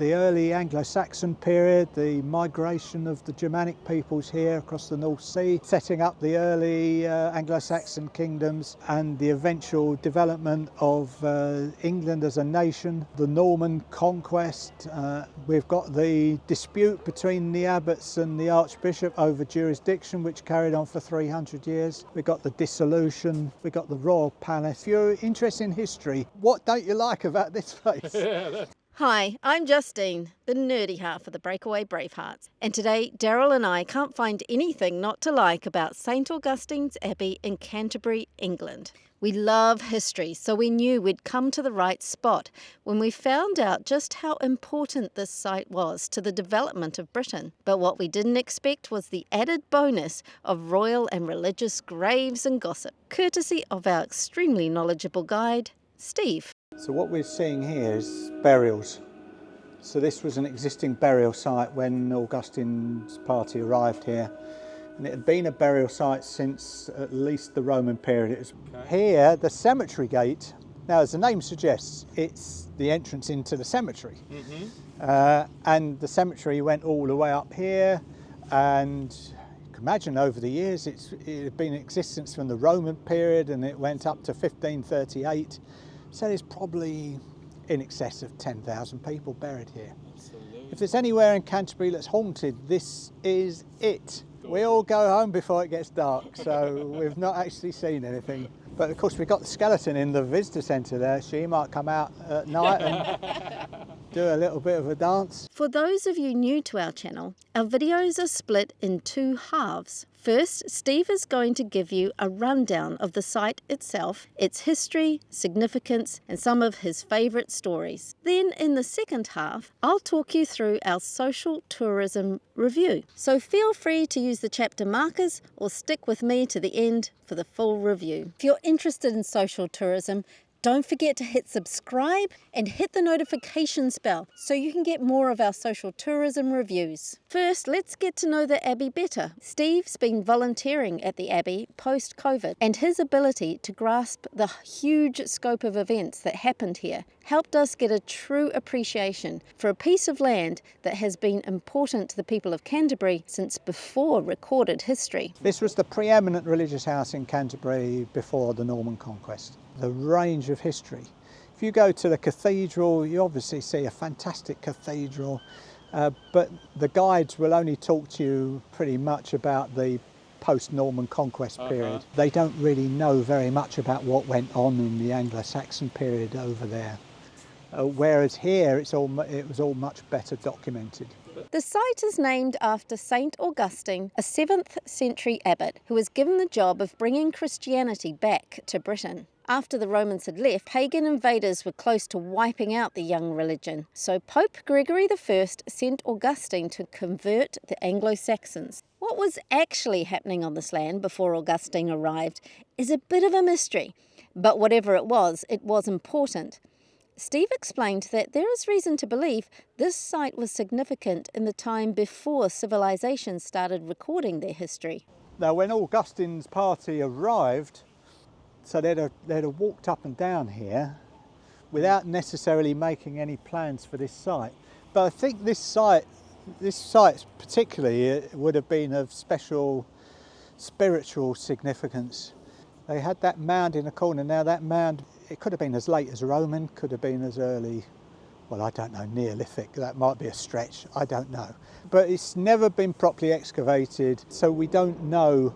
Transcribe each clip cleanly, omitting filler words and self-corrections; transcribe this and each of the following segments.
the early Anglo-Saxon period, the migration of the Germanic peoples here across the North Sea, setting up the early Anglo-Saxon kingdoms, and the eventual development of England as a nation, the Norman conquest. We've got the dispute between the abbots and the archbishop over jurisdiction, which carried on for 300 years. We've got the dissolution, we've got the royal palace. If you're interested in history, what don't you like about this place? Hi, I'm Justine, the nerdy half of the Breakaway Bravehearts, and today Daryl and I can't find anything not to like about St Augustine's Abbey in Canterbury, England. We love history, so we knew we'd come to the right spot when we found out just how important this site was to the development of Britain. But what we didn't expect was the added bonus of royal and religious graves and gossip, courtesy of our extremely knowledgeable guide, Steve. So what we're seeing here is burials. So this was an existing burial site when Augustine's party arrived here. And it had been a burial site since at least the Roman period. It was here, the cemetery gate. Now, as the name suggests, it's the entrance into the cemetery. And the cemetery went all the way up here. And you can imagine over the years, it had been in existence from the Roman period, and it went up to 1538. So there's probably in excess of 10,000 people buried here. Absolutely. If there's anywhere in Canterbury that's haunted, this is it. We all go home before it gets dark, so we've not actually seen anything. But of course we've got the skeleton in the visitor centre there. She might come out at night and do a little bit of a dance. For those of you new to our channel, our videos are split in two halves. First, Steve is going to give you a rundown of the site itself, its history, significance, and some of his favourite stories. Then, in the second half, I'll talk you through our social tourism review. So feel free to use the chapter markers or stick with me to the end for the full review. If you're interested in social tourism, don't forget to hit subscribe and hit the notification bell so you can get more of our social tourism reviews. First, let's get to know the Abbey better. Steve's been volunteering at the Abbey post-COVID, and his ability to grasp the huge scope of events that happened here helped us get a true appreciation for a piece of land that has been important to the people of Canterbury since before recorded history. This was the preeminent religious house in Canterbury before the Norman conquest. The range of history. If you go to the cathedral, you obviously see a fantastic cathedral, but the guides will only talk to you pretty much about the post-Norman conquest period. They don't really know very much about what went on in the Anglo-Saxon period over there. Whereas here, it was all much better documented. The site is named after St Augustine, a 7th century abbot who was given the job of bringing Christianity back to Britain. After the Romans had left, pagan invaders were close to wiping out the young religion. So Pope Gregory I sent Augustine to convert the Anglo-Saxons. What was actually happening on this land before Augustine arrived is a bit of a mystery. But whatever it was important. Steve explained that there is reason to believe this site was significant in the time before civilizations started recording their history. Now, when Augustine's party arrived, so they'd have walked up and down here without necessarily making any plans for this site. But I think this site particularly would have been of special spiritual significance. They had that mound in the corner. Now that mound, it could have been as late as Roman, could have been as early, well, I don't know, Neolithic. That might be a stretch, I don't know. But it's never been properly excavated, so we don't know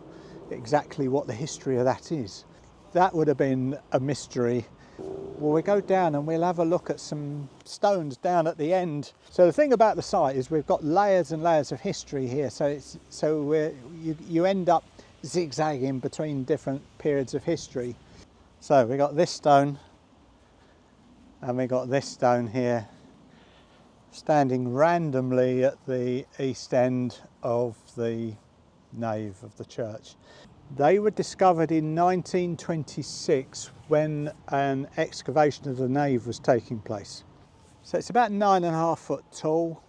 exactly what the history of that is. That would have been a mystery. Well, we go down and we'll have a look at some stones down at the end. So the thing about the site is we've got layers and layers of history here. So you end up zigzagging between different periods of history. So we got this stone and we got this stone here, standing randomly at the east end of the nave of the church. They were discovered in 1926 when an excavation of the nave was taking place. So it's about 9.5 foot tall.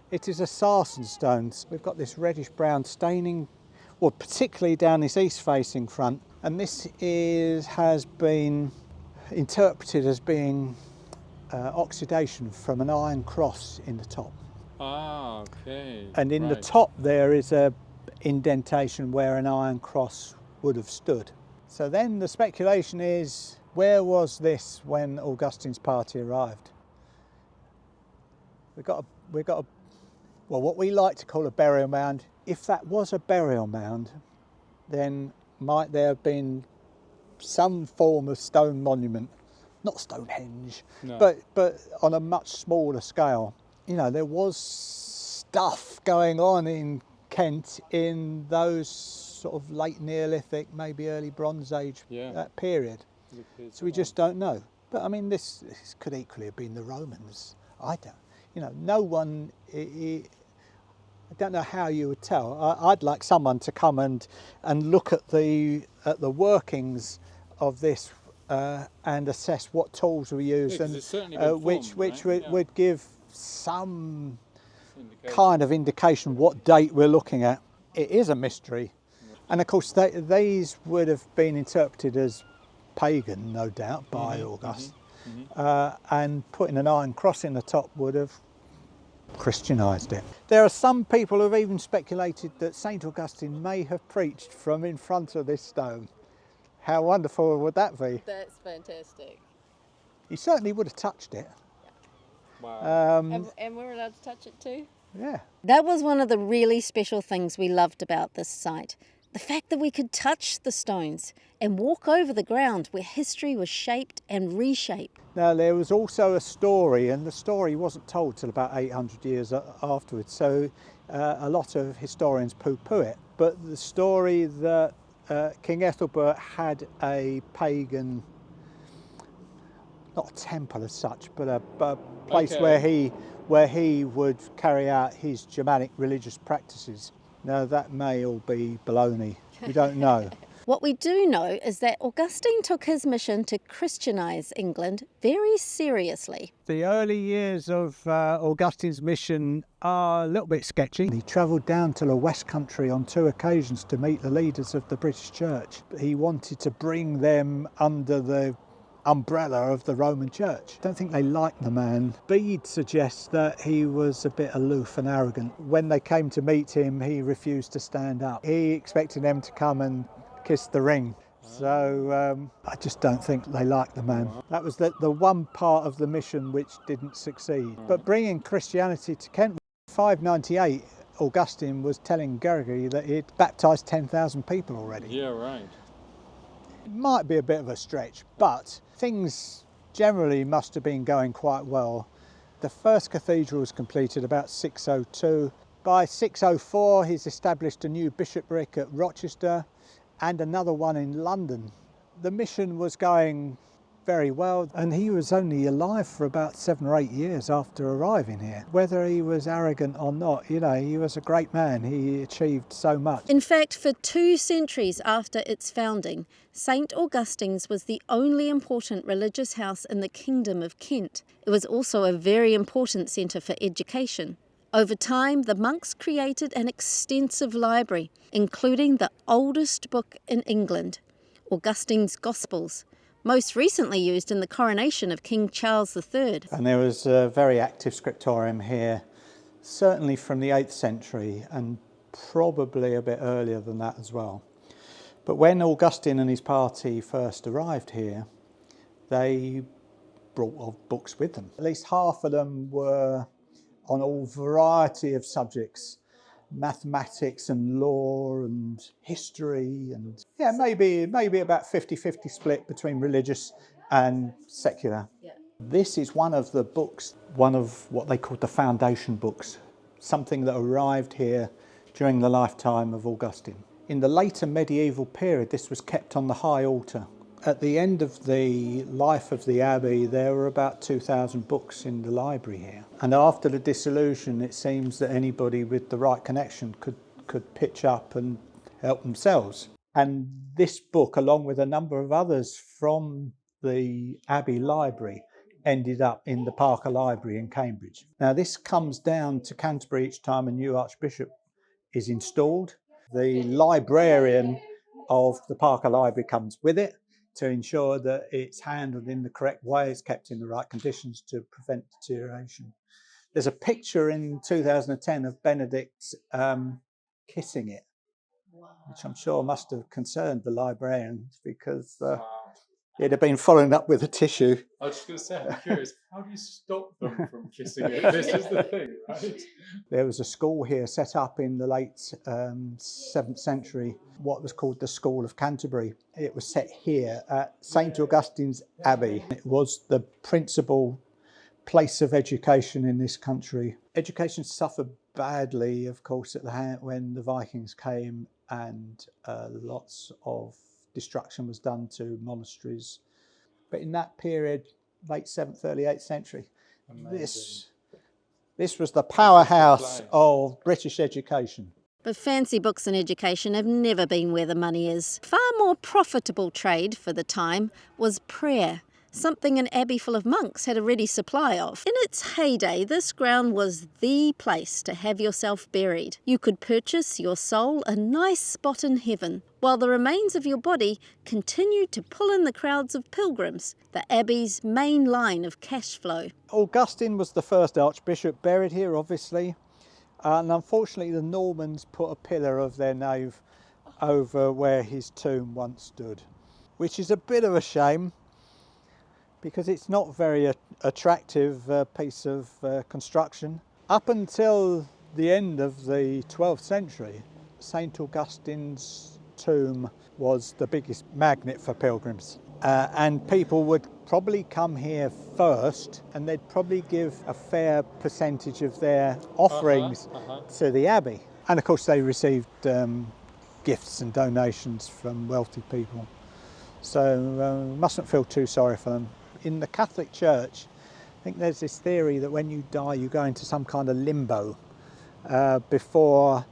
It is a sarsen stone. We've got this reddish brown staining, well, particularly down this east facing front. And this has been interpreted as being oxidation from an iron cross in the top. Ah, okay. And in the top there is a indentation where an iron cross would have stood. So then the speculation is, where was this when Augustine's party arrived? We've got well, what we like to call a burial mound. If that was a burial mound, then might there have been some form of stone monument, not Stonehenge, no. but on a much smaller scale. You know, there was stuff going on in Kent in those sort of late Neolithic, maybe early Bronze Age, that period. So we just don't know. But I mean, this could equally have been the Romans. I don't, you know, no one, I don't know how you would tell. I'd like someone to come and look at the workings of this and assess what tools were used, and which would give some kind of indication what date we're looking at. It is a mystery, and of course these would have been interpreted as pagan, no doubt, by Augustine, and putting an iron cross in the top would have Christianised it. There are some people who have even speculated that St. Augustine may have preached from in front of this stone. How wonderful would that be? That's fantastic. He certainly would have touched it. Wow. And we're allowed to touch it too? Yeah. That was one of the really special things we loved about this site. The fact that we could touch the stones and walk over the ground where history was shaped and reshaped. Now, there was also a story, and the story wasn't told till about 800 years afterwards, so a lot of historians poo-poo it. But the story that King Ethelbert had a pagan, not a temple as such, but a place where he would carry out his Germanic religious practices. Now, that may all be baloney. We don't know. What we do know is that Augustine took his mission to Christianise England very seriously. The early years of Augustine's mission are a little bit sketchy. He travelled down to the West Country on 2 occasions to meet the leaders of the British Church. He wanted to bring them under the umbrella of the Roman Church. I don't think they liked the man. Bede suggests that he was a bit aloof and arrogant. When they came to meet him, he refused to stand up. He expected them to come and kiss the ring. So I just don't think they liked the man. That was the one part of the mission which didn't succeed. But bringing Christianity to Kent, 598, Augustine was telling Gregory that he'd baptised 10,000 people already. Yeah, right. It might be a bit of a stretch, but things generally must have been going quite well. The first cathedral was completed about 602. By 604, he's established a new bishopric at Rochester and another one in London. The mission was going very well, and he was only alive for about 7 or 8 years after arriving here. Whether he was arrogant or not, you know, he was a great man. He achieved so much. In fact, for 2 centuries after its founding, St. Augustine's was the only important religious house in the Kingdom of Kent. It was also a very important centre for education. Over time, the monks created an extensive library, including the oldest book in England, Augustine's Gospels, most recently used in the coronation of King Charles III. And there was a very active scriptorium here, certainly from the 8th century and probably a bit earlier than that as well. But when Augustine and his party first arrived here, they brought books with them. At least half of them were on a variety of subjects, mathematics and law and history, and yeah, maybe about 50-50 split between religious and secular. Yeah. This is one of the books, one of what they called the foundation books, something that arrived here during the lifetime of Augustine. In the later medieval period, this was kept on the high altar. At the end of the life of the Abbey, there were about 2,000 books in the library here. And after the dissolution, it seems that anybody with the right connection could pitch up and help themselves. And this book, along with a number of others from the Abbey library, ended up in the Parker Library in Cambridge. Now, this comes down to Canterbury each time a new archbishop is installed. The librarian of the Parker Library comes with it to ensure that it's handled in the correct way, it's kept in the right conditions to prevent deterioration. There's a picture in 2010 of Benedict kissing it, which I'm sure must have concerned the librarians because it had been followed up with a tissue. I was just going to say, I'm curious, how do you stop them from kissing it? This is the thing, right? There was a school here set up in the late 7th century, what was called the School of Canterbury. It was set here at St. Augustine's Abbey. It was the principal place of education in this country. Education suffered badly, of course, when the Vikings came, and lots of destruction was done to monasteries. But in that period, late 7th, early 8th century, this was the powerhouse of British education. But fancy books and education have never been where the money is. Far more profitable trade for the time was prayer, something an abbey full of monks had a ready supply of. In its heyday, this ground was the place to have yourself buried. You could purchase your soul a nice spot in heaven, while the remains of your body continued to pull in the crowds of pilgrims, the abbey's main line of cash flow. Augustine was the first archbishop buried here, obviously, and unfortunately the Normans put a pillar of their nave over where his tomb once stood, which is a bit of a shame, because it's not very attractive piece of construction. Up until the end of the 12th century, St. Augustine's tomb was the biggest magnet for pilgrims. And people would probably come here first, and they'd probably give a fair percentage of their offerings to the abbey. And of course they received gifts and donations from wealthy people. So mustn't feel too sorry for them. In the Catholic Church, I think there's this theory that when you die, you go into some kind of limbo before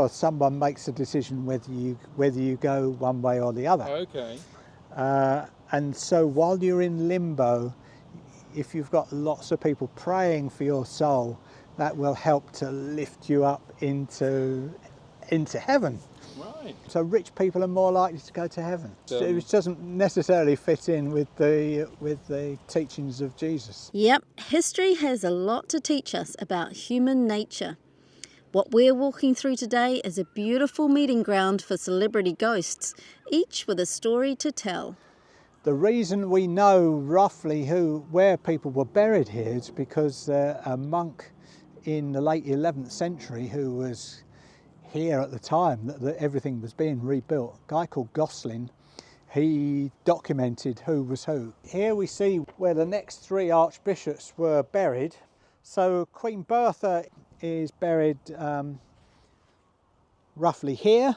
someone makes a decision whether you go one way or the other. Okay. And so while you're in limbo, if you've got lots of people praying for your soul, that will help to lift you up into heaven. Right. So rich people are more likely to go to heaven, which doesn't necessarily fit in with the teachings of Jesus. Yep, history has a lot to teach us about human nature. What we're walking through today is a beautiful meeting ground for celebrity ghosts, each with a story to tell. The reason we know roughly where people were buried here is because a monk in the late 11th century who was here at the time that everything was being rebuilt, a guy called Augustine, he documented who was who. Here we see where the next three archbishops were buried. So Queen Bertha is buried roughly here,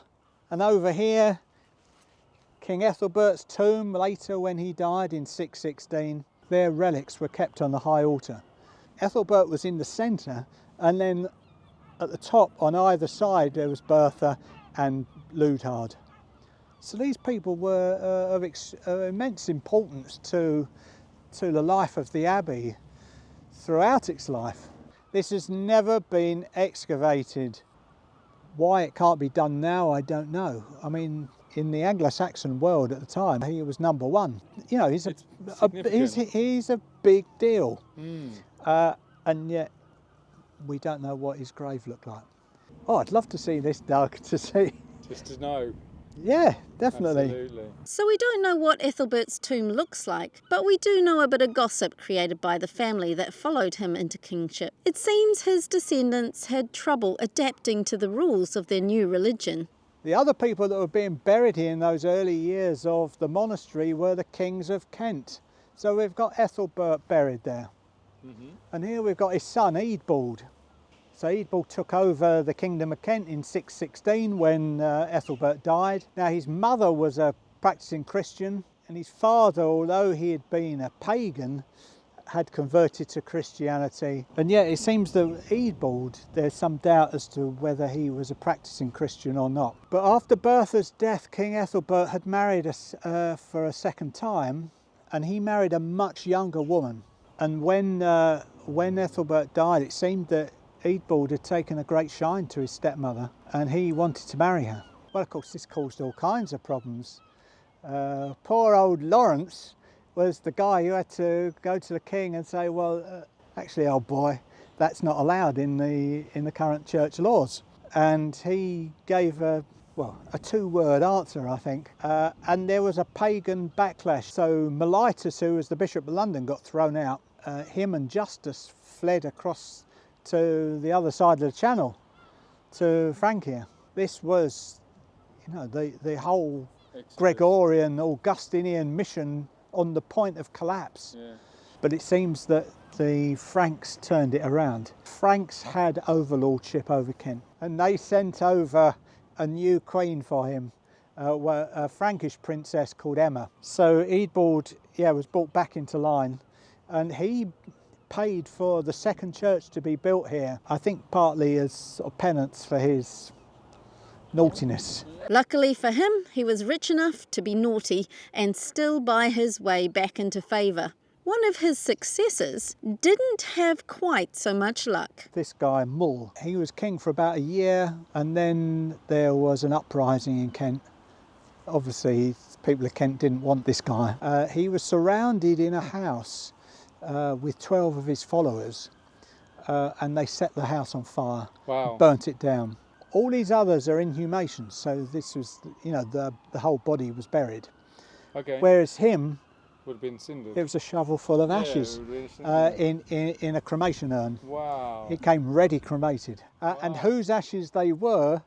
and over here King Ethelbert's tomb later when he died in 616. Their relics were kept on the high altar. Ethelbert was in the centre, and then at the top on either side there was Bertha and Ludhard. So these people were of immense importance to the life of the Abbey throughout its life. This has never been excavated. Why it can't be done now, I don't know. I mean, in the Anglo-Saxon world at the time, he was number one. You know, he's a big deal. And yet we don't know what his grave looked like. Oh, I'd love to see this dug to see. Just to know. Yeah, definitely. Absolutely. So we don't know what Ethelbert's tomb looks like, but we do know a bit of gossip created by the family that followed him into kingship. It seems his descendants had trouble adapting to the rules of their new religion. The other people that were being buried here in those early years of the monastery were the kings of Kent. So we've got Ethelbert buried there. And here we've got his son, Eadbald. So Eadbald took over the kingdom of Kent in 616 when Ethelbert died. Now his mother was a practicing Christian, and his father, although he had been a pagan, had converted to Christianity. And yet it seems that Eadbald, there's some doubt as to whether he was a practicing Christian or not. But after Bertha's death, King Ethelbert had married for a second time, and he married a much younger woman. And when Ethelbert died, it seemed that Eadbald had taken a great shine to his stepmother, and he wanted to marry her. Well, of course, this caused all kinds of problems. Poor old Lawrence was the guy who had to go to the king and say, well, actually, old boy, that's not allowed in the current church laws. And he gave a two-word answer, I think. And there was a pagan backlash. So Mellitus, who was the Bishop of London, got thrown out. Him and Justus fled across to the other side of the channel, to Francia. This was, the whole Gregorian, Augustinian mission on the point of collapse. Yeah. But it seems that the Franks turned it around. Franks had overlordship over Kent, and they sent over a new queen for him, a Frankish princess called Emma. So Eadbald, was brought back into line, and he paid for the second church to be built here, I think partly as sort of penance for his naughtiness. Luckily for him, he was rich enough to be naughty and still buy his way back into favour. One of his successors didn't have quite so much luck. This guy, Mull, he was king for about a year, and then there was an uprising in Kent. Obviously, people of Kent didn't want this guy. He was surrounded in a house with 12 of his followers, and they set the house on fire. Wow. Burnt it down. All these others are inhumations, so this was, the whole body was buried. Okay. Whereas him, would have been cinders. It was a shovel full of ashes in a cremation urn. Wow. It came ready cremated. And whose ashes they were,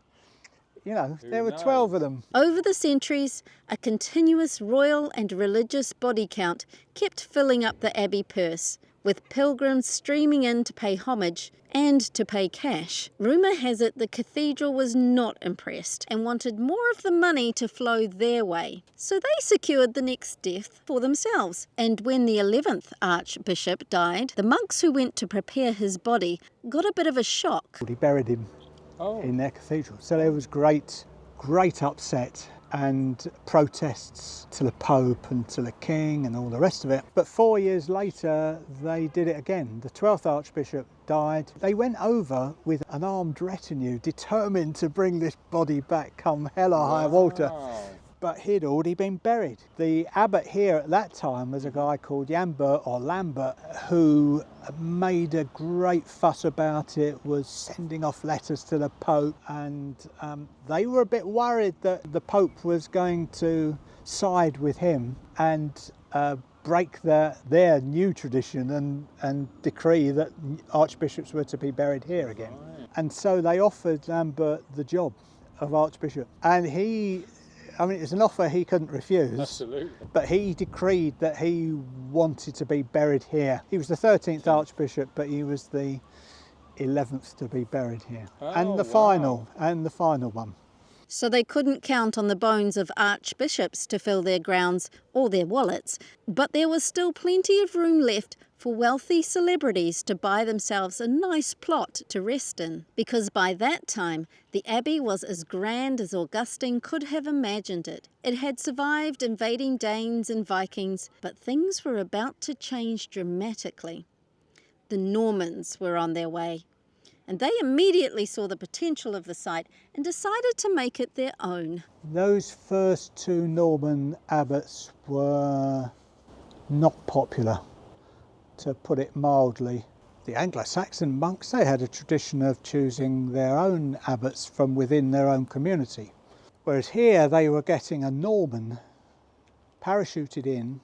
there were 12 of them. Over the centuries, a continuous royal and religious body count kept filling up the Abbey purse, with pilgrims streaming in to pay homage and to pay cash. Rumour has it the cathedral was not impressed and wanted more of the money to flow their way. So they secured the next death for themselves. And when the 11th archbishop died, the monks who went to prepare his body got a bit of a shock. He buried him in their cathedral. So there was great upset and protests to the Pope and to the King and all the rest of it. But 4 years later, they did it again. The 12th Archbishop died. They went over with an armed retinue, determined to bring this body back come hell or high water. But he'd already been buried. The abbot here at that time was a guy called Lambert, who made a great fuss about it, was sending off letters to the Pope, and they were a bit worried that the Pope was going to side with him and break their new tradition and decree that archbishops were to be buried here again. Right. And so they offered Lambert the job of archbishop, and it's an offer he couldn't refuse. Absolutely. But he decreed that he wanted to be buried here. He was the 13th Archbishop, but he was the 11th to be buried here. And the final one. So they couldn't count on the bones of archbishops to fill their grounds or their wallets, but there was still plenty of room left for wealthy celebrities to buy themselves a nice plot to rest in, because by that time the Abbey was as grand as Augustine could have imagined it. It had survived invading Danes and Vikings, but things were about to change dramatically. The Normans were on their way, and they immediately saw the potential of the site and decided to make it their own. Those first two Norman abbots were not popular, to put it mildly. The Anglo-Saxon monks, they had a tradition of choosing their own abbots from within their own community. Whereas here they were getting a Norman parachuted in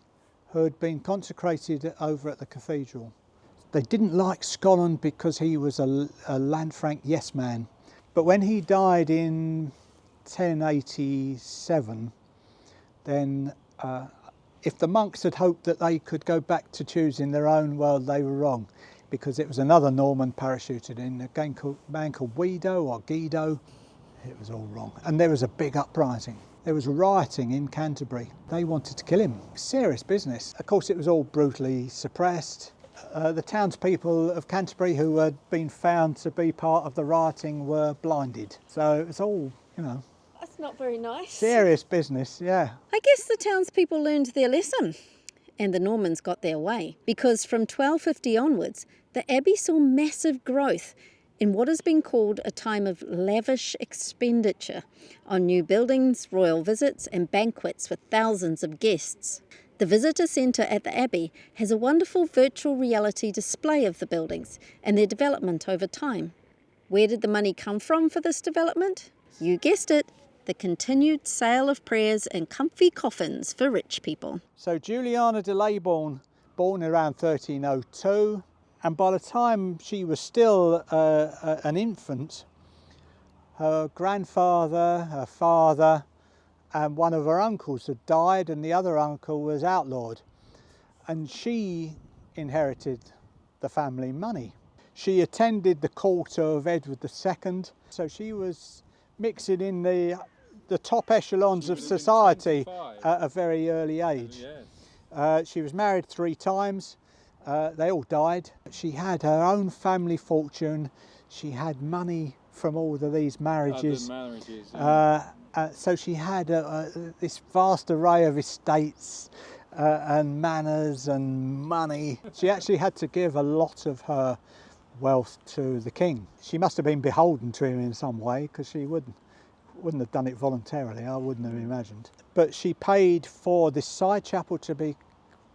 who had been consecrated over at the cathedral. They didn't like Scotland because he was a Lanfranc yes man. But when he died in 1087, then if the monks had hoped that they could go back to choosing their own, well, they were wrong, because it was another Norman parachuted in, a man called Guido or Guido. It was all wrong. And there was a big uprising. There was rioting in Canterbury. They wanted to kill him. Serious business. Of course, it was all brutally suppressed. The townspeople of Canterbury who had been found to be part of the rioting were blinded. So it was all, That's not very nice. Serious business, yeah. I guess the townspeople learned their lesson, and the Normans got their way, because from 1250 onwards, the Abbey saw massive growth, in what has been called a time of lavish expenditure on new buildings, royal visits and banquets with thousands of guests. The visitor centre at the Abbey has a wonderful virtual reality display of the buildings and their development over time. Where did the money come from for this development? You guessed it, the continued sale of prayers and comfy coffins for rich people. So Juliana de Leybourne, born around 1302, and by the time she was still an infant, her grandfather, her father, and one of her uncles had died, and the other uncle was outlawed, and she inherited the family money. She attended the court of Edward II, so she was mixing in the top echelons of society at a very early age. She was married 3 times. They all died. She had her own family fortune. She had money from all of these marriages. So she had this vast array of estates and manors and money. She actually had to give a lot of her wealth to the king. She must have been beholden to him in some way, because she wouldn't have done it voluntarily, I wouldn't have imagined. But she paid for this side chapel to be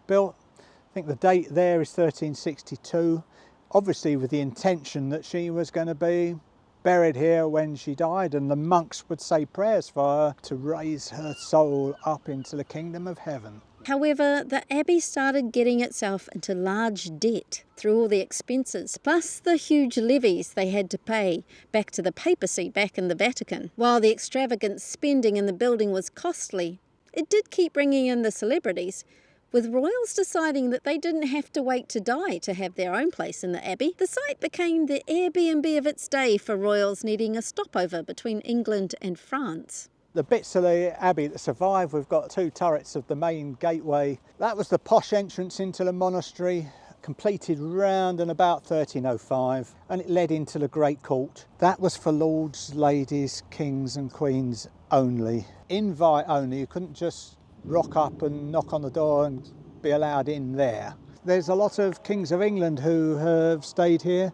built. I think the date there is 1362, obviously with the intention that she was going to be buried here when she died, and the monks would say prayers for her to raise her soul up into the kingdom of heaven. However, the Abbey started getting itself into large debt through all the expenses, plus the huge levies they had to pay back to the papacy back in the Vatican. While the extravagant spending in the building was costly, it did keep bringing in the celebrities, with royals deciding that they didn't have to wait to die to have their own place in the Abbey. The site became the Airbnb of its day for royals needing a stopover between England and France. The bits of the Abbey that survive, we've got 2 turrets of the main gateway. That was the posh entrance into the monastery, completed round and about 1305, and it led into the Great Court. That was for lords, ladies, kings and queens only. Invite only, you couldn't just rock up and knock on the door and be allowed in there. There's a lot of kings of England who have stayed here.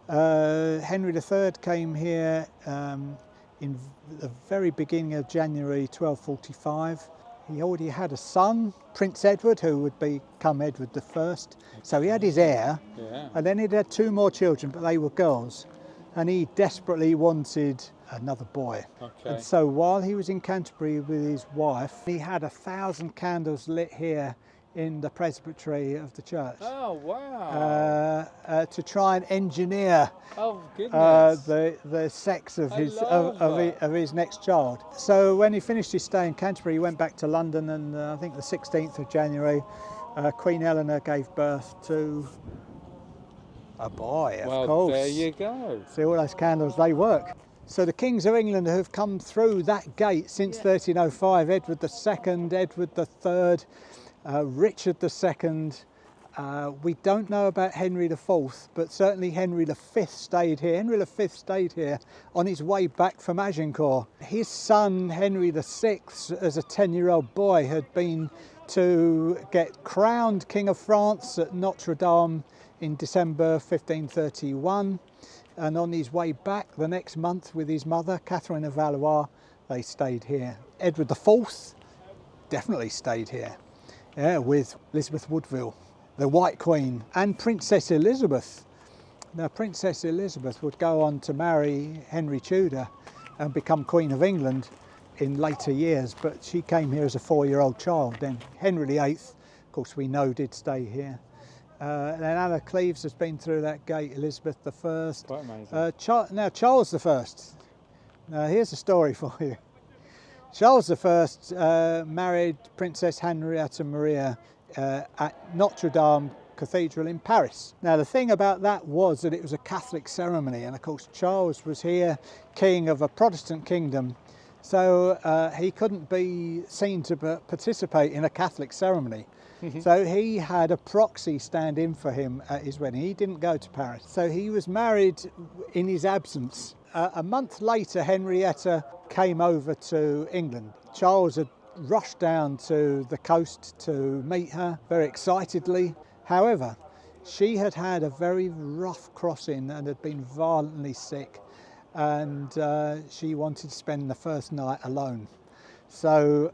Henry III came here in the very beginning of January 1245. He already had a son, Prince Edward, who would become Edward I. So he had his heir, and then he'd had 2 more children, but they were girls. And he desperately wanted another boy. And so while he was in Canterbury with his wife, he had 1,000 candles lit here in the presbytery of the church. Oh, wow. To try and engineer the sex of his next child. So when he finished his stay in Canterbury, he went back to London, and I think the 16th of January, Queen Eleanor gave birth to a boy, of course. There you go. See, all those candles, they work. So the kings of England have come through that gate since 1305, Edward II, Edward III, Richard II. We don't know about Henry IV, but certainly Henry V stayed here. Henry V stayed here on his way back from Agincourt. His son, Henry VI, as a 10-year-old boy, had been to get crowned King of France at Notre Dame in December 1531. And on his way back the next month with his mother, Catherine of Valois, they stayed here. Edward IV definitely stayed here. With Elizabeth Woodville, the White Queen, and Princess Elizabeth. Now, Princess Elizabeth would go on to marry Henry Tudor and become Queen of England in later years, but she came here as a 4-year-old child then. Henry VIII, of course, we know did stay here. Then Anna Cleves has been through that gate, Elizabeth I. Quite amazing. Now, Charles I. Now, here's a story for you. Charles I married Princess Henrietta Maria at Notre Dame Cathedral in Paris. Now, the thing about that was that it was a Catholic ceremony, and of course Charles was here, king of a Protestant kingdom, so he couldn't be seen to participate in a Catholic ceremony. So he had a proxy stand in for him at his wedding. He didn't go to Paris. So he was married in his absence. A month later, Henrietta came over to England. Charles had rushed down to the coast to meet her very excitedly. However, She had had a very rough crossing and had been violently sick, and she wanted to spend the first night alone. So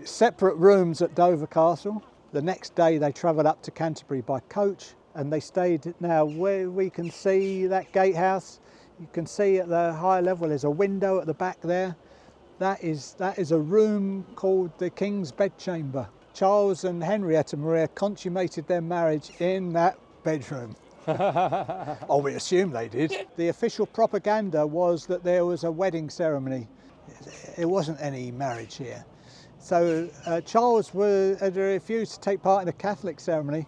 separate rooms at Dover Castle. The next day they travelled up to Canterbury by coach, and they stayed. Now where we can see that gatehouse, you can see at the high level there's a window at the back there. That is a room called the King's Bedchamber. Charles and Henrietta Maria consummated their marriage in that bedroom. Oh, we assume they did. The official propaganda was that there was a wedding ceremony. It wasn't any marriage here. So Charles had refused to take part in a Catholic ceremony.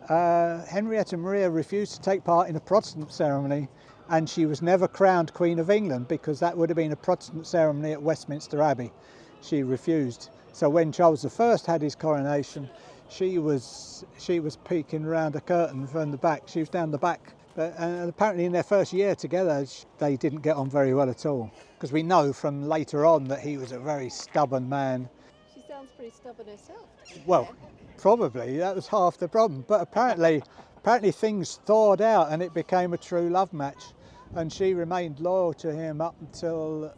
Henrietta Maria refused to take part in a Protestant ceremony, and she was never crowned Queen of England because that would have been a Protestant ceremony at Westminster Abbey. She refused. So when Charles I had his coronation, she was peeking around a curtain from the back. She was down the back. But apparently in their first year together, they didn't get on very well at all. Because we know from later on that he was a very stubborn man. She sounds pretty stubborn herself. Well, probably, that was half the problem. But apparently things thawed out and it became a true love match. And she remained loyal to him up until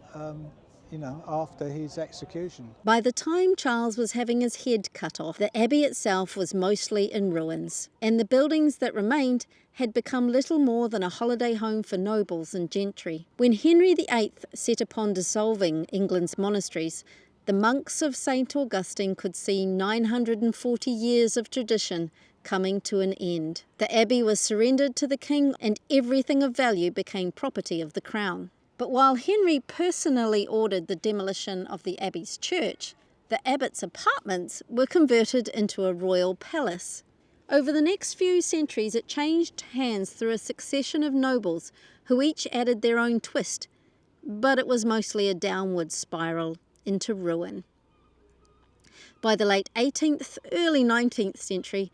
after his execution. By the time Charles was having his head cut off, the Abbey itself was mostly in ruins, and the buildings that remained had become little more than a holiday home for nobles and gentry. When Henry VIII set upon dissolving England's monasteries, the monks of St. Augustine could see 940 years of tradition coming to an end. The Abbey was surrendered to the king, and everything of value became property of the crown. But while Henry personally ordered the demolition of the Abbey's church, the abbots' apartments were converted into a royal palace. Over the next few centuries, it changed hands through a succession of nobles who each added their own twist, but it was mostly a downward spiral into ruin. By the late 18th, early 19th century,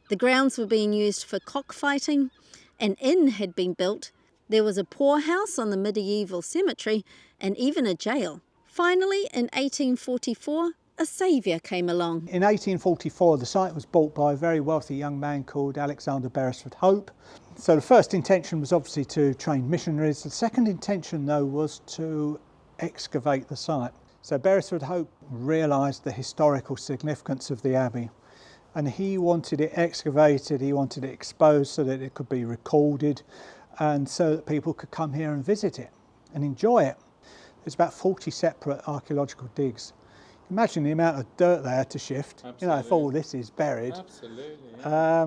the grounds were being used for cockfighting, an inn had been built, there was a poorhouse on the medieval cemetery, and even a jail. Finally, in 1844, a saviour came along. In 1844, the site was bought by a very wealthy young man called Alexander Beresford Hope. So the first intention was obviously to train missionaries. The second intention, though, was to excavate the site. So Beresford Hope realised the historical significance of the Abbey, and he wanted it excavated, he wanted it exposed so that it could be recorded, and so that people could come here and visit it and enjoy it. There's about 40 separate archaeological digs. Imagine the amount of dirt they had to shift. Absolutely. If all this is buried. Absolutely. Yeah.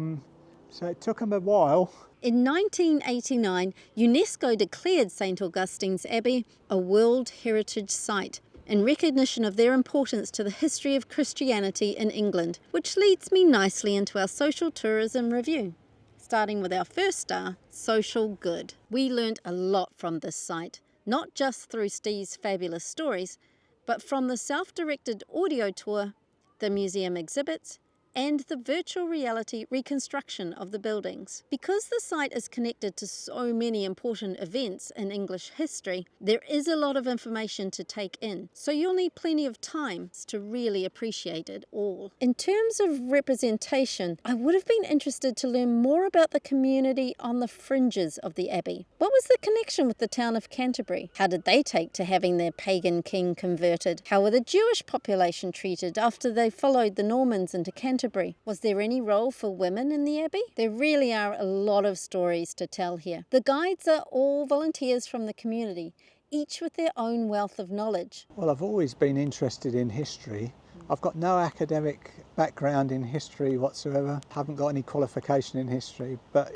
So it took them a while. In 1989, UNESCO declared St. Augustine's Abbey a World Heritage Site in recognition of their importance to the history of Christianity in England, which leads me nicely into our social tourism review. Starting with our first star, social good. We learnt a lot from this site, not just through Steve's fabulous stories, but from the self-directed audio tour, the museum exhibits, and the virtual reality reconstruction of the buildings. Because the site is connected to so many important events in English history, there is a lot of information to take in, so you'll need plenty of time to really appreciate it all. In terms of representation, I would have been interested to learn more about the community on the fringes of the Abbey. What was the connection with the town of Canterbury? How did they take to having their pagan king converted? How were the Jewish population treated after they followed the Normans into Canterbury? Was there any role for women in the Abbey? There really are a lot of stories to tell here. The guides are all volunteers from the community, each with their own wealth of knowledge. Well, I've always been interested in history. I've got no academic background in history whatsoever. Haven't got any qualification in history. But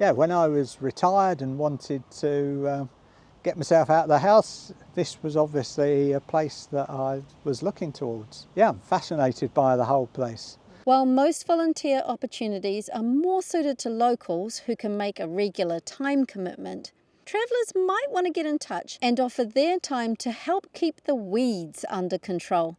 yeah, when I was retired and wanted to get myself out of the house, this was obviously a place that I was looking towards. Yeah, I'm fascinated by the whole place. While most volunteer opportunities are more suited to locals who can make a regular time commitment, travellers might want to get in touch and offer their time to help keep the weeds under control.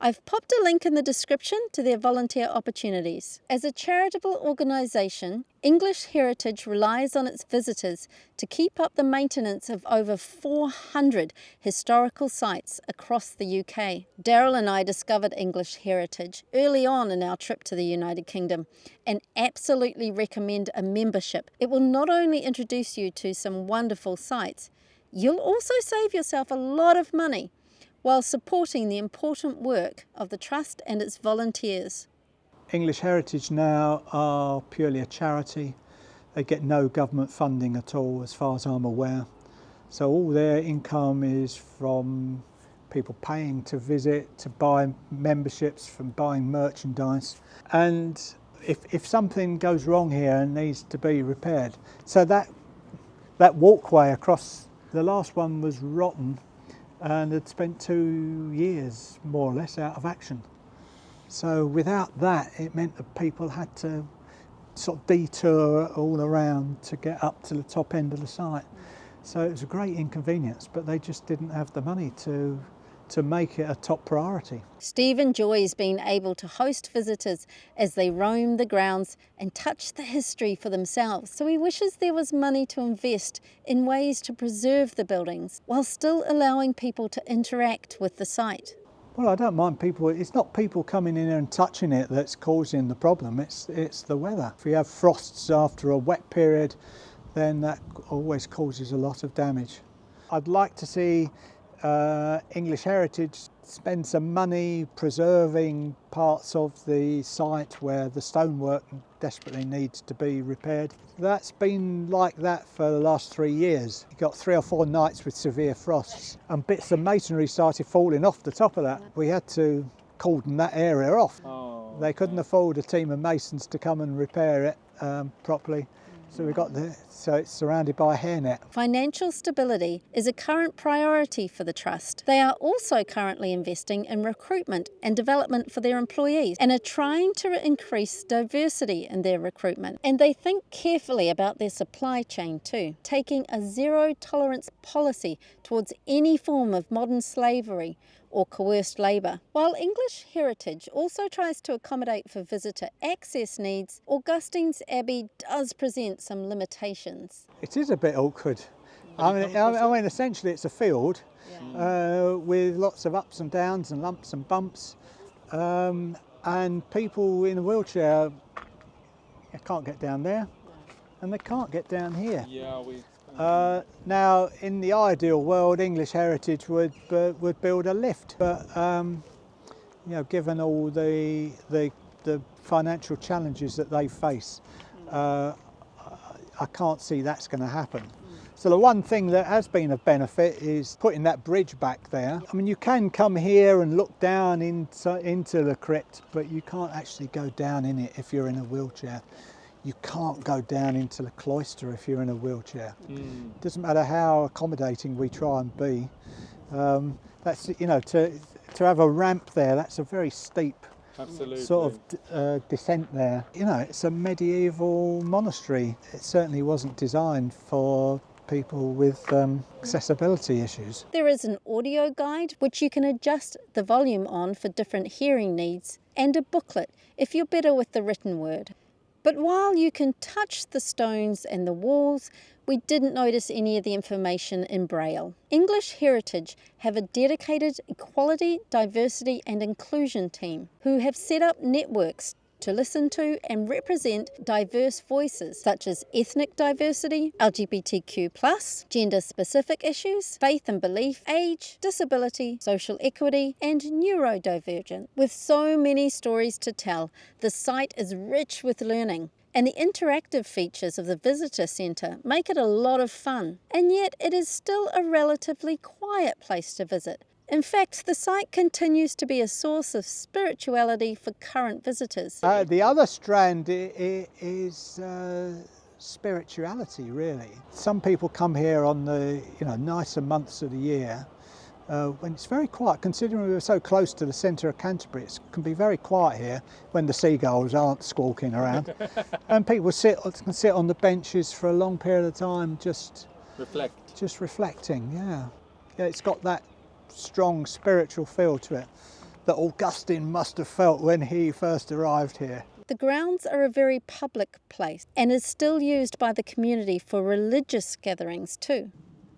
I've popped a link in the description to their volunteer opportunities. As a charitable organisation, English Heritage relies on its visitors to keep up the maintenance of over 400 historical sites across the UK. Daryl and I discovered English Heritage early on in our trip to the United Kingdom and absolutely recommend a membership. It will not only introduce you to some wonderful sites, you'll also save yourself a lot of money while supporting the important work of the Trust and its volunteers. English Heritage now are purely a charity. They get no government funding at all, as far as I'm aware. So all their income is from people paying to visit, to buy memberships, from buying merchandise. And if something goes wrong here and needs to be repaired, so that walkway across, the last one was rotten and had spent 2 years more or less out of action. So without that, it meant that people had to sort of detour all around to get up to the top end of the site. So it was a great inconvenience, but they just didn't have the money to make it a top priority. Steve enjoys being able to host visitors as they roam the grounds and touch the history for themselves. So he wishes there was money to invest in ways to preserve the buildings while still allowing people to interact with the site. Well, I don't mind people. It's not people coming in and touching it that's causing the problem. It's the weather. If you have frosts after a wet period, then that always causes a lot of damage. I'd like to see English Heritage spend some money preserving parts of the site where the stonework desperately needs to be repaired. That's been like that for the last 3 years. You got 3 or 4 nights with severe frosts and bits of masonry started falling off the top of that. We had to cordon that area off. They couldn't afford a team of masons to come and repair it properly. So so it's surrounded by a hairnet. Financial stability is a current priority for the Trust. They are also currently investing in recruitment and development for their employees and are trying to increase diversity in their recruitment. And they think carefully about their supply chain too, taking a zero tolerance policy towards any form of modern slavery or coerced labour. While English Heritage also tries to accommodate for visitor access needs, Augustine's Abbey does present some limitations. It is a bit awkward. I mean, essentially it's a field with lots of ups and downs and lumps and bumps, and people in a wheelchair can't get down there, and they can't get down here. Now, in the ideal world, English Heritage would build a lift, but given all the financial challenges that they face, I can't see that's going to happen. So the one thing that has been of benefit is putting that bridge back there. I mean, you can come here and look down into the crypt, but you can't actually go down in it if you're in a wheelchair. You can't go down into the cloister if you're in a wheelchair. It doesn't matter how accommodating we try and be. That's to have a ramp there. That's a very steep sort of descent there. It's a medieval monastery. It certainly wasn't designed for people with accessibility issues. There is an audio guide which you can adjust the volume on for different hearing needs, and a booklet if you're better with the written word. But while you can touch the stones and the walls, we didn't notice any of the information in Braille. English Heritage have a dedicated equality, diversity and inclusion team who have set up networks to listen to and represent diverse voices such as ethnic diversity, LGBTQ+, gender-specific issues, faith and belief, age, disability, social equity, and neurodivergent. With so many stories to tell, the site is rich with learning, and the interactive features of the visitor centre make it a lot of fun. And yet it is still a relatively quiet place to visit. In fact, the site continues to be a source of spirituality for current visitors. The other strand is spirituality, really. Some people come here on the nicer months of the year when it's very quiet. Considering we're so close to the centre of Canterbury, it can be very quiet here when the seagulls aren't squawking around. And people can sit on the benches for a long period of time, just reflecting. Yeah, it's got that strong spiritual feel to it. that Augustine must have felt when he first arrived here. The grounds are a very public place and is still used by the community for religious gatherings too.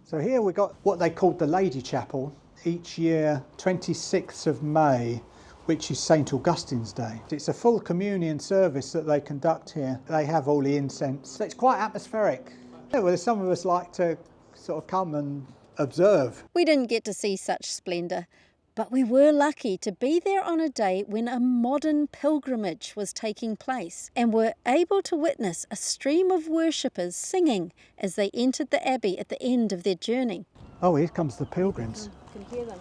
So here we've got what they called the Lady Chapel, each year 26th of May, which is St Augustine's Day. It's a full communion service that they conduct here. They have all the incense. So it's quite atmospheric. Yeah, well, some of us like to sort of come and observe. We didn't get to see such splendour, but we were lucky to be there on a day when a modern pilgrimage was taking place and were able to witness a stream of worshippers singing as they entered the Abbey at the end of their journey. Oh, here comes the pilgrims. You can hear them.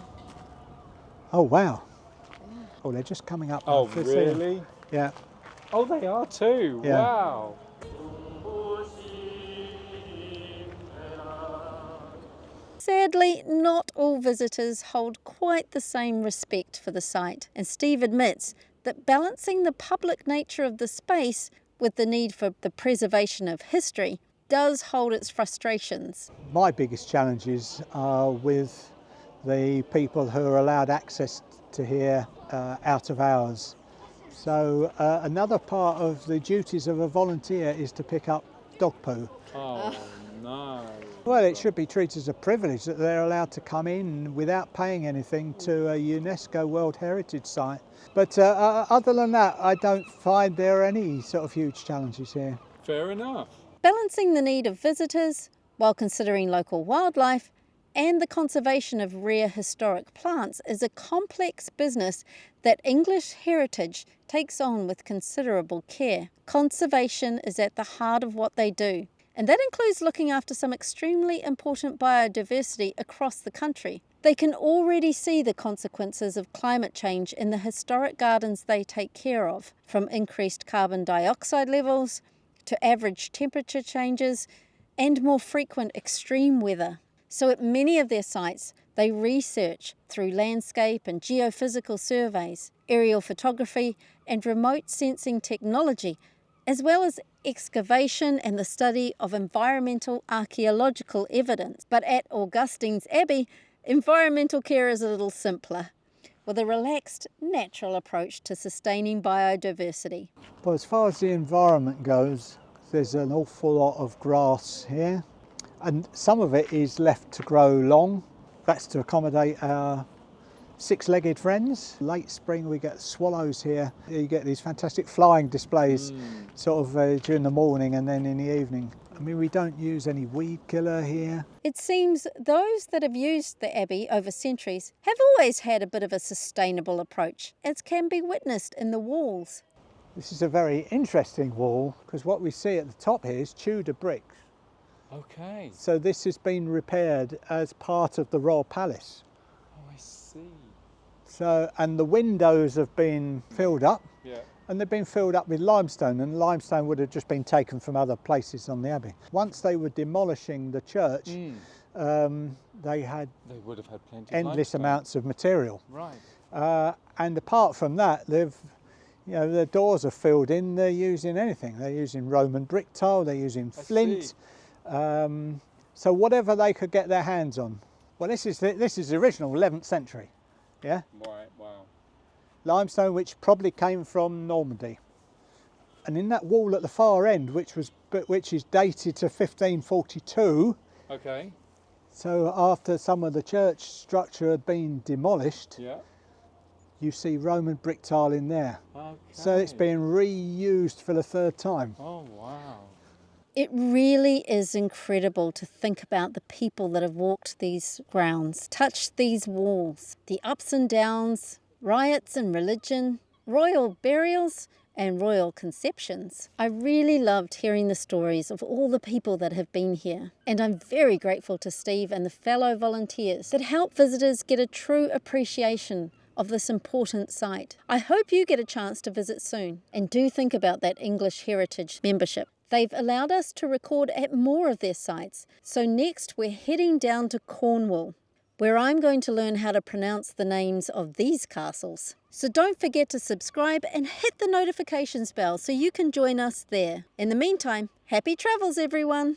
Oh, wow. Oh, they're just coming up. Oh, This here. really? Yeah. Oh, they are too. Yeah. Wow. Sadly, not all visitors hold quite the same respect for the site, and Steve admits that balancing the public nature of the space with the need for the preservation of history does hold its frustrations. My biggest challenges are with the people who are allowed access to here out of hours. So another part of the duties of a volunteer is to pick up dog poo. Oh, no. Well, it should be treated as a privilege that they're allowed to come in without paying anything to a UNESCO World Heritage Site. But other than that, I don't find there are any sort of huge challenges here. Fair enough. Balancing the need of visitors while considering local wildlife and the conservation of rare historic plants is a complex business that English Heritage takes on with considerable care. Conservation is at the heart of what they do, and that includes looking after some extremely important biodiversity across the country. They can already see the consequences of climate change in the historic gardens they take care of, from increased carbon dioxide levels to average temperature changes and more frequent extreme weather. So at many of their sites, they research through landscape and geophysical surveys, aerial photography and remote sensing technology, as well as excavation and the study of environmental archaeological evidence. But at Augustine's Abbey, environmental care is a little simpler, with a relaxed, natural approach to sustaining biodiversity. Well, as far as the environment goes, there's an awful lot of grass here, and some of it is left to grow long. That's to accommodate our six-legged friends. Late spring we get swallows here. You get these fantastic flying displays sort of during the morning and then in the evening. I mean, we don't use any weed killer here. It seems those that have used the Abbey over centuries have always had a bit of a sustainable approach, as can be witnessed in the walls. This is a very interesting wall because what we see at the top here is Tudor brick. Okay. So this has been repaired as part of the Royal Palace. Oh, I see. So, and the windows have been filled up. Yeah. And they've been filled up with limestone, and limestone would have just been taken from other places on the Abbey. Once they were demolishing the church, they would have had plenty endless of limestone. amounts of material. Right. And apart from that, the doors are filled in. They're using anything. They're using Roman brick tile. They're using flint. So whatever they could get their hands on. Well, this is the original 11th century. Yeah. Right. Wow. Limestone, which probably came from Normandy. And in that wall at the far end, which is dated to 1542. Okay. So after some of the church structure had been demolished, Yeah. you see Roman brick tile in there. Okay. So it's been reused for the third time. Oh, wow. It really is incredible to think about the people that have walked these grounds, touched these walls, the ups and downs, riots and religion, royal burials and royal conceptions. I really loved hearing the stories of all the people that have been here, and I'm very grateful to Steve and the fellow volunteers that help visitors get a true appreciation of this important site. I hope you get a chance to visit soon, and do think about that English Heritage membership. They've allowed us to record at more of their sites, so next we're heading down to Cornwall, where I'm going to learn how to pronounce the names of these castles. So don't forget to subscribe and hit the notifications bell so you can join us there. In the meantime, happy travels everyone!